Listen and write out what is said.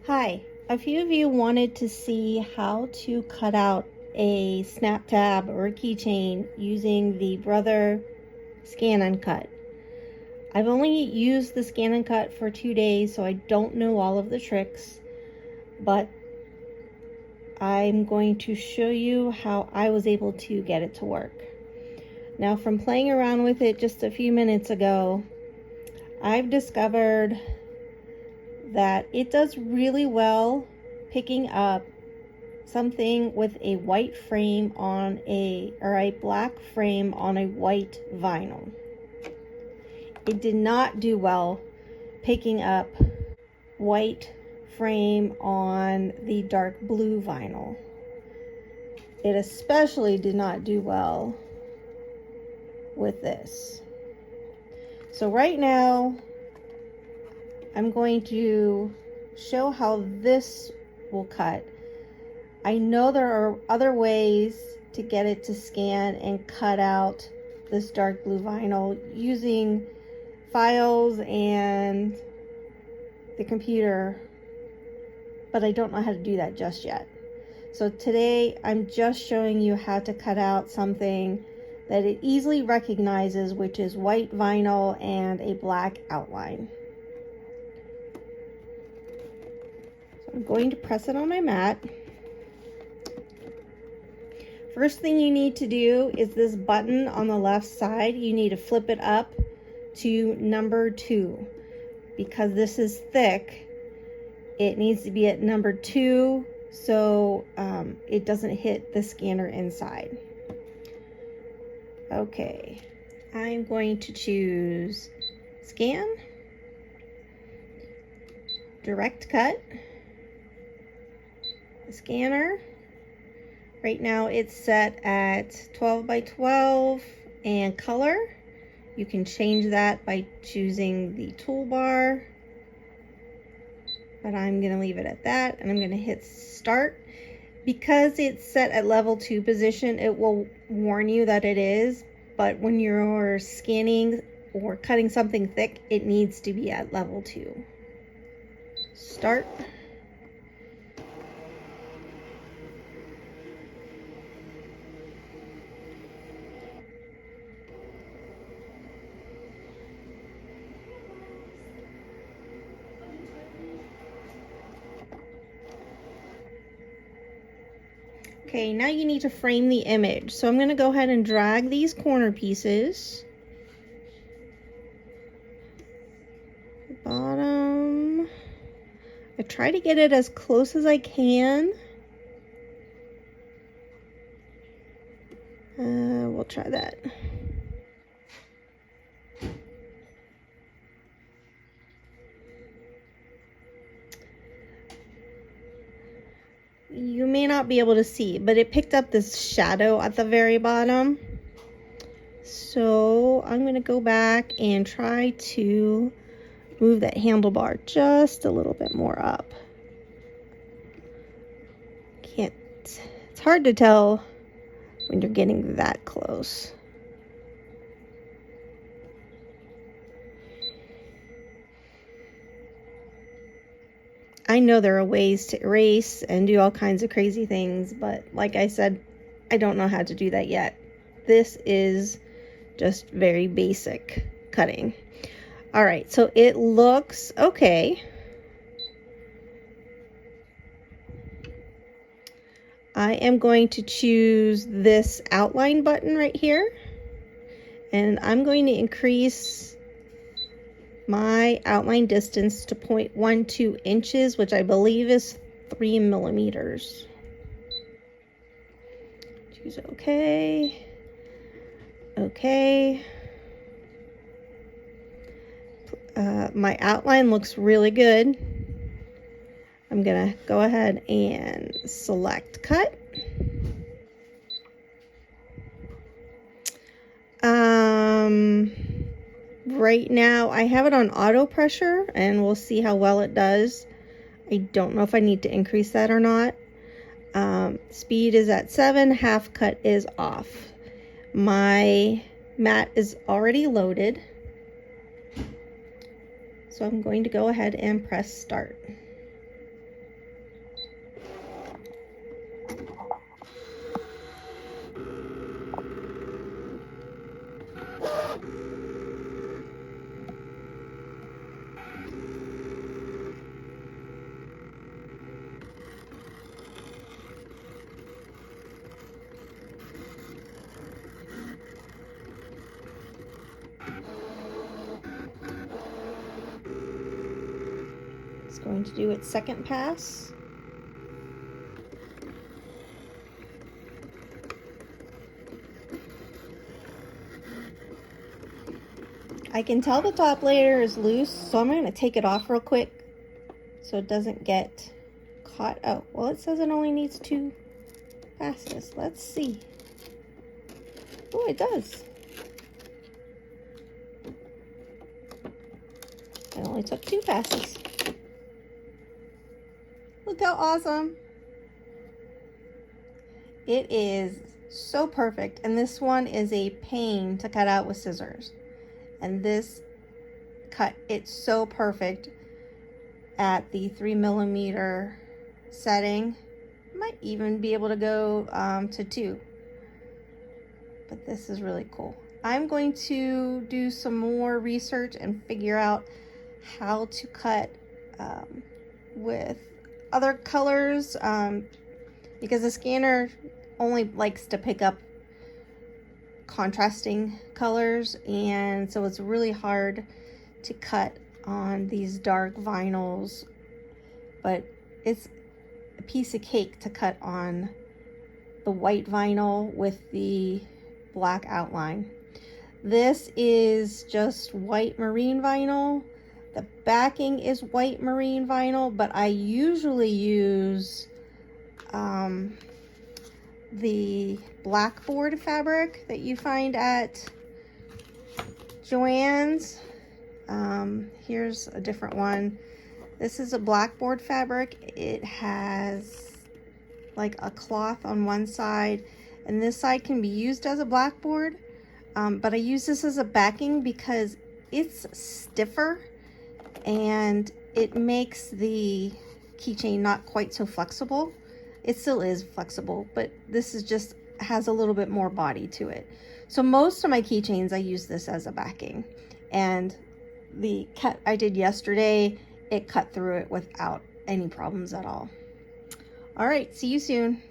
Hi, a few of you wanted to see how to cut out a snap tab or a keychain using the Brother Scan and Cut. I've only used the Scan and Cut for 2 days, so I don't know all of the tricks, but I'm going to show you how I was able to get it to work. Now, from playing around with it just a few minutes ago, I've discovered that it does really well picking up something with a white frame on a black frame on a white vinyl. It did not do well picking up white frame on the dark blue vinyl. It especially did not do well with this. So right now I'm going to show how this will cut. I know there are other ways to get it to scan and cut out this dark blue vinyl using files and the computer, but I don't know how to do that just yet. So today I'm just showing you how to cut out something that it easily recognizes, which is white vinyl and a black outline. So I'm going to press it on my mat. First thing you need to do is this button on the left side. You need to flip it up to number 2. Because this is thick, it needs to be at number 2 so it doesn't hit the scanner inside. Okay, I'm going to choose Scan, Direct Cut, Scanner. Right now it's set at 12 by 12 and color. You can change that by choosing the toolbar, but I'm going to leave it at that, and I'm going to hit start. Because it's set at level 2 position, it will warn you that it is, but when you're scanning or cutting something thick, it needs to be at level 2. Start. Okay, now you need to frame the image. So I'm going to go ahead and drag these corner pieces. Bottom. I try to get it as close as I can. We'll try that. You may not be able to see, but it picked up this shadow at the very bottom. So I'm going to go back and try to move that handlebar just a little bit more up. It's hard to tell when you're getting that close. I know there are ways to erase and do all kinds of crazy things, but like I said, I don't know how to do that yet. This is just very basic cutting. All right, so it looks okay. I am going to choose this outline button right here, and I'm going to increase my outline distance to 0.12 inches, which I believe is 3 millimeters. Choose OK. OK. My outline looks really good. I'm going to go ahead and select cut. Right now I have it on auto pressure, and we'll see how well it does. I don't know if I need to increase that or not. Speed is at 7, half cut is off. My mat is already loaded, so I'm going to go ahead and press start. It's going to do its second pass. I can tell the top layer is loose, so I'm going to take it off real quick so it doesn't get caught. Oh, well, it says it only needs 2 passes. Let's see. Oh, it does. It only took 2 passes. Look how awesome. It is so perfect, and this one is a pain to cut out with scissors. And this cut, it's so perfect at the 3mm setting. Might even be able to go to 2. But this is really cool. I'm going to do some more research and figure out how to cut with other colors because the scanner only likes to pick up contrasting colors, and so it's really hard to cut on these dark vinyls, but it's a piece of cake to cut on the white vinyl with the black outline. This is just white marine vinyl. The backing is white marine vinyl, but I usually use the blackboard fabric that you find at Joann's. Here's a different one. This is a blackboard fabric. It has like a cloth on one side, and this side can be used as a blackboard, but I use this as a backing because it's stiffer and it makes the keychain not quite so flexible. It still is flexible, but this is just has a little bit more body to it. So most of my keychains, I use this as a backing, and the cut I did yesterday, it cut through it without any problems at all. All right, see you soon.